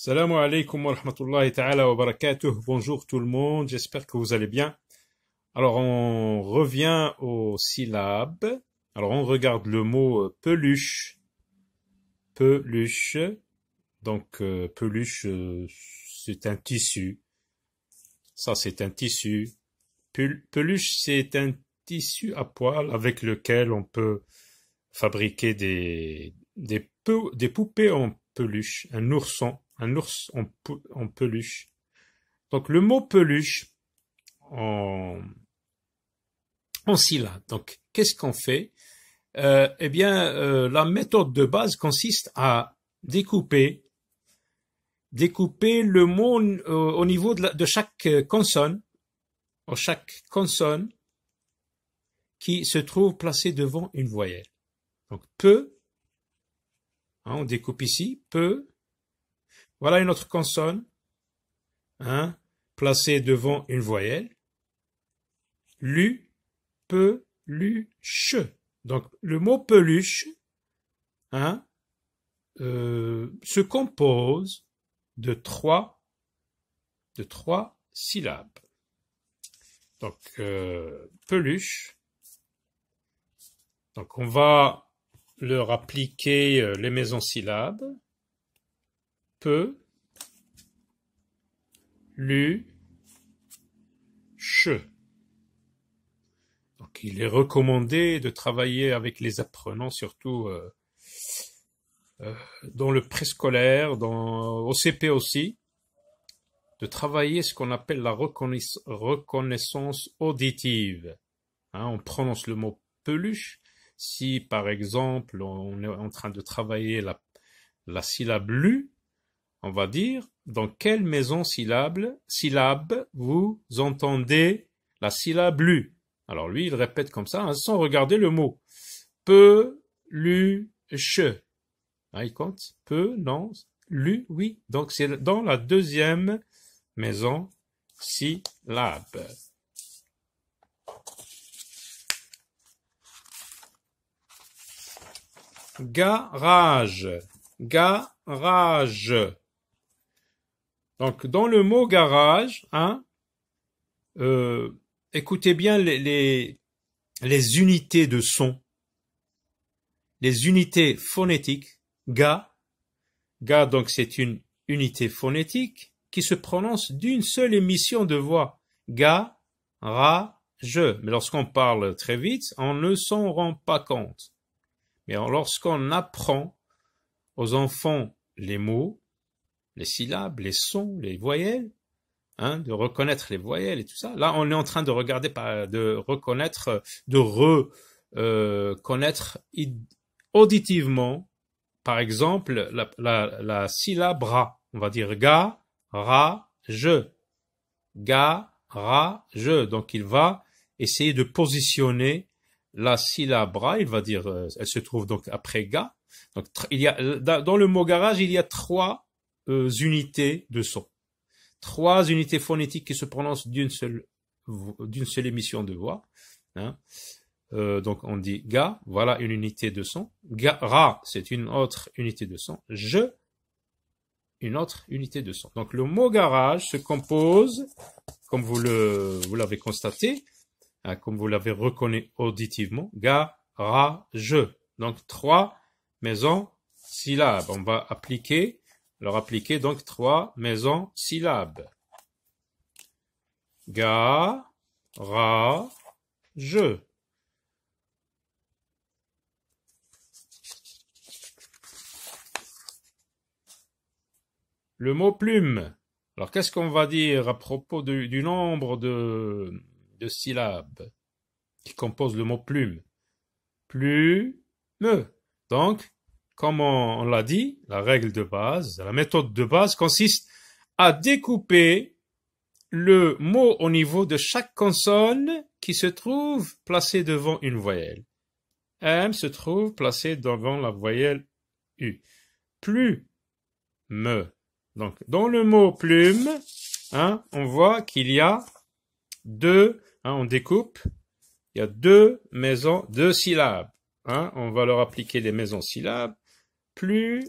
Salam alaikum wa rahmatullahi ta'ala wa barakatuh. Bonjour tout le monde, j'espère que vous allez bien. Alors on revient aux syllabes. Alors on regarde le mot peluche. Peluche. Donc peluche, c'est un tissu. Ça c'est un tissu. Peluche, c'est un tissu à poil avec lequel on peut fabriquer des poupées en peluche, un ours en peluche. Donc le mot peluche en syllabes. Donc qu'est-ce qu'on fait? La méthode de base consiste à découper le mot au niveau de chaque consonne, qui se trouve placée devant une voyelle. Donc peu, on découpe ici, peu. Voilà une autre consonne, placée devant une voyelle. Lu, peluche. Donc le mot peluche se compose de trois syllabes. Donc peluche. Donc on va leur appliquer les mésosyllabes. Peu, lu, che. Donc il est recommandé de travailler avec les apprenants, surtout dans le préscolaire, au CP aussi, de travailler ce qu'on appelle la reconnaissance auditive. On prononce le mot peluche. Si par exemple on est en train de travailler la syllabe lu, on va dire dans quelle syllabe vous entendez la syllabe lu. Alors lui, il répète comme ça, sans regarder le mot. Peluche. Il compte. Peu, non. Lu, oui. Donc c'est dans la deuxième syllabe. Garage. Garage. Donc, dans le mot garage, écoutez bien les unités de son, les unités phonétiques. Ga, donc c'est une unité phonétique qui se prononce d'une seule émission de voix. Ga, ra, je. Mais lorsqu'on parle très vite, on ne s'en rend pas compte. Mais lorsqu'on apprend aux enfants les mots, les syllabes, les sons, les voyelles, de reconnaître les voyelles et tout ça. Là, on est en train de regarder, de reconnaître, connaître auditivement, par exemple, la syllabe ra. On va dire ga, ra, je. Ga, ra, je. Donc, il va essayer de positionner la syllabe ra. Il va dire, elle se trouve donc après ga. Donc, dans le mot garage, il y a trois unités de son. Trois unités phonétiques qui se prononcent d'une seule émission de voix. Donc on dit ga, voilà une unité de son. Ra, c'est une autre unité de son. Je, une autre unité de son. Donc le mot garage se compose, comme vous l'avez constaté, comme vous l'avez reconnu auditivement, ga, ra, je. Donc trois mésosyllabes. On va leur appliquer donc trois mésosyllabes. Ga, ra, je. Le mot plume. Alors qu'est-ce qu'on va dire à propos du nombre de syllabes qui composent le mot plume? Plume. Donc, comme on l'a dit, la règle de base, la méthode de base consiste à découper le mot au niveau de chaque consonne qui se trouve placée devant une voyelle. M se trouve placée devant la voyelle U. Plume. Donc, dans le mot plume, on voit qu'il y a on découpe, il y a deux syllabes. On va leur appliquer les mésosyllabes. Plume.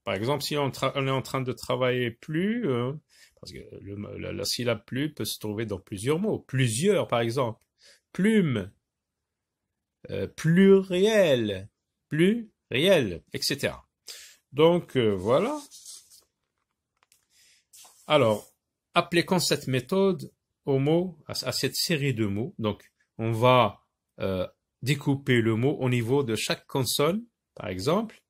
Par exemple, si on est en train de travailler plus, parce que la syllabe plus peut se trouver dans plusieurs mots. Plusieurs, par exemple. Plume, pluriel, pluriel, etc. Donc, voilà. Alors, appliquons cette méthode aux mots, à cette série de mots. Donc, on va découper le mot au niveau de chaque consonne. Par exemple,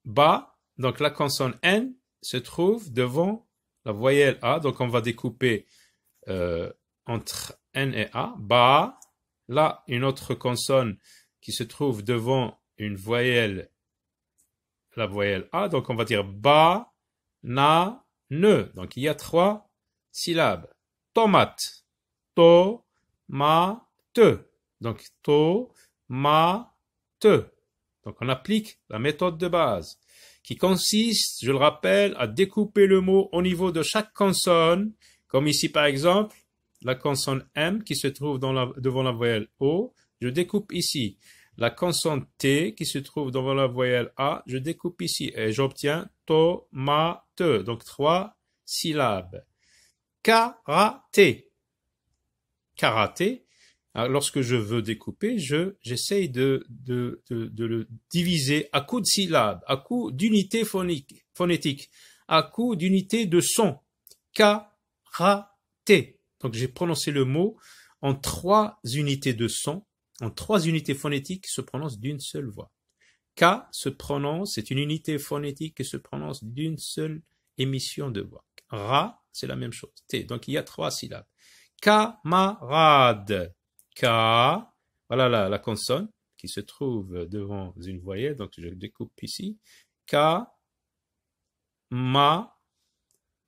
ba, donc la consonne N se trouve devant la voyelle A. Donc, on va découper entre N et A. Ba, là, une autre consonne qui se trouve devant une voyelle, la voyelle A. Donc, on va dire ba, na, ne. Donc, il y a 3 syllabes. Tomate. To, ma, te. Donc, to, ma, te. Donc, on applique la méthode de base qui consiste, je le rappelle, à découper le mot au niveau de chaque consonne, comme ici, par exemple, la consonne M qui se trouve devant la voyelle O. Je découpe ici. La consonne T qui se trouve devant la voyelle A, je découpe ici et j'obtiens tomate. Donc 3 syllabes. Karaté. Karaté. Alors, lorsque je veux découper, j'essaye de le diviser à coup de syllabes, à coup d'unités phonétiques, à coup d'unités de son. Karaté. Donc j'ai prononcé le mot en 3 unités de son, en 3 unités phonétiques qui se prononcent d'une seule voix. Ka se prononce, c'est une unité phonétique qui se prononce d'une seule émission de voix. Ra, c'est la même chose. T, donc il y a 3 syllabes. Camarade. Ka, voilà la consonne qui se trouve devant une voyelle, donc je découpe ici. Ka, ma,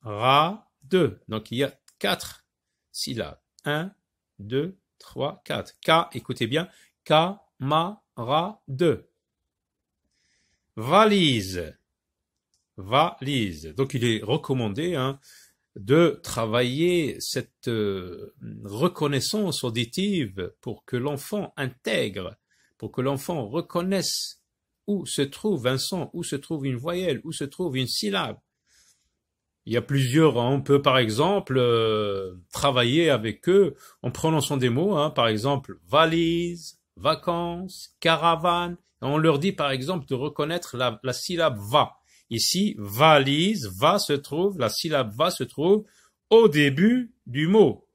ra, de. Donc il y a 4 syllabes. 1, 2, 3, 4. Ka, écoutez bien. Ka, ma, ra, de. Valise. Valise. Donc il est recommandé de travailler cette reconnaissance auditive pour que l'enfant intègre, pour que l'enfant reconnaisse où se trouve un son, où se trouve une voyelle, où se trouve une syllabe. Il y a plusieurs, on peut par exemple travailler avec eux en prononçant des mots, par exemple valise, vacances, caravane. On leur dit par exemple de reconnaître la syllabe va. Ici, valise, va se trouve, la syllabe va se trouve au début du mot.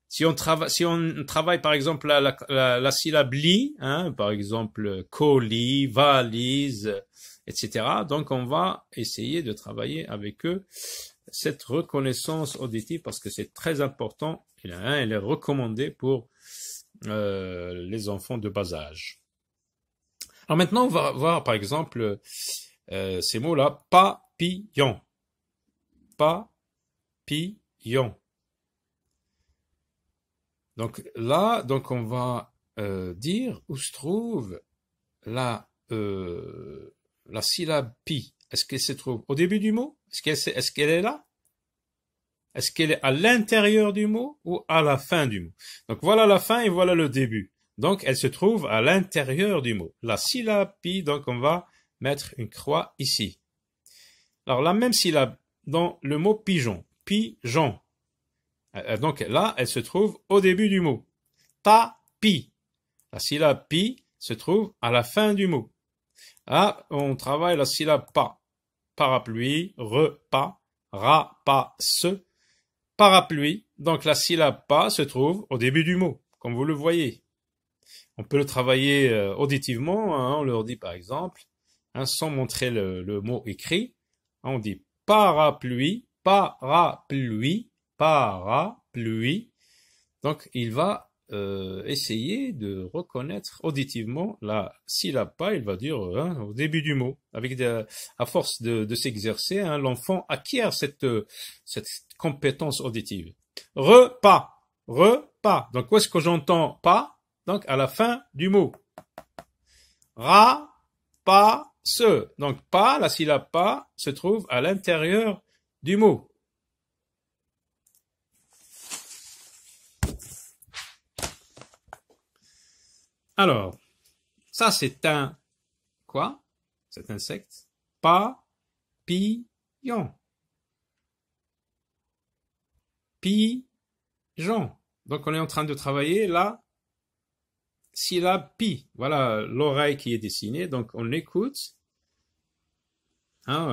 Si on travaille par exemple la syllabe li, par exemple colis, valise, etc. Donc on va essayer de travailler avec eux cette reconnaissance auditive parce que c'est très important. Elle est recommandée pour les enfants de bas âge. Alors maintenant on va voir par exemple ces mots-là, papillon, papillon. Donc là, on va dire où se trouve la syllabe pi. Est-ce qu'elle se trouve au début du mot? Est-ce qu'elle est là? Est-ce qu'elle est à l'intérieur du mot ou à la fin du mot? Donc voilà la fin et voilà le début. Donc elle se trouve à l'intérieur du mot. La syllabe pi, donc on va mettre une croix ici. Alors la même syllabe dans le mot pigeon. Pigeon. Donc là, elle se trouve au début du mot. Tapis. La syllabe pi se trouve à la fin du mot. Là, on travaille la syllabe pas. Parapluie, repas, rapace, parapluie. Donc la syllabe pas se trouve au début du mot, comme vous le voyez. On peut le travailler auditivement. On leur dit par exemple, sans montrer le mot écrit, on dit parapluie, parapluie, parapluie. Donc il va essayer de reconnaître auditivement la syllabe pas, il va dire au début du mot. À force de s'exercer, l'enfant acquiert cette compétence auditive. Repas, repas. Donc où est-ce que j'entends pas? Donc à la fin du mot. Rapace. Donc pas, la syllabe pas se trouve à l'intérieur du mot. Alors, ça c'est un quoi? Cet insecte. Papillon. Papillon. Pigeon. Donc, on est en train de travailler la syllabe pi. Voilà l'oreille qui est dessinée. Donc, on écoute. Hein,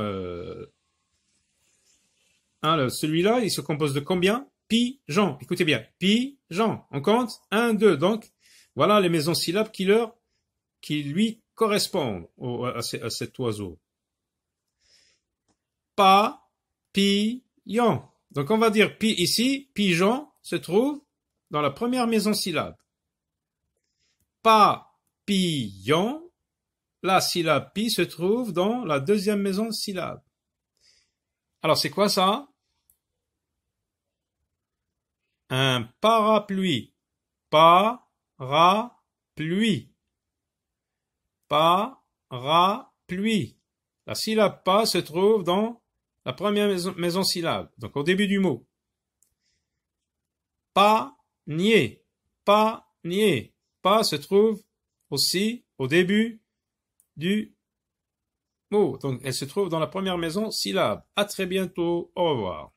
celui-là, il se compose de combien? Pigeon. Écoutez bien. Pigeon. On compte 1, 2. Donc, voilà les maisons syllabes qui lui correspondent à cet oiseau. Papillon. Donc, on va dire pi ici. Pigeon se trouve dans la première maison syllabe. Papillon, la syllabe pi se trouve dans la deuxième maison syllabe. Alors, c'est quoi ça? Un parapluie. Parapluie. Parapluie. La syllabe pa se trouve dans la première maison syllabe, donc au début du mot. Panier. Panier. Pa se trouve aussi au début du mot. Donc, elle se trouve dans la première maison syllabe. À très bientôt. Au revoir.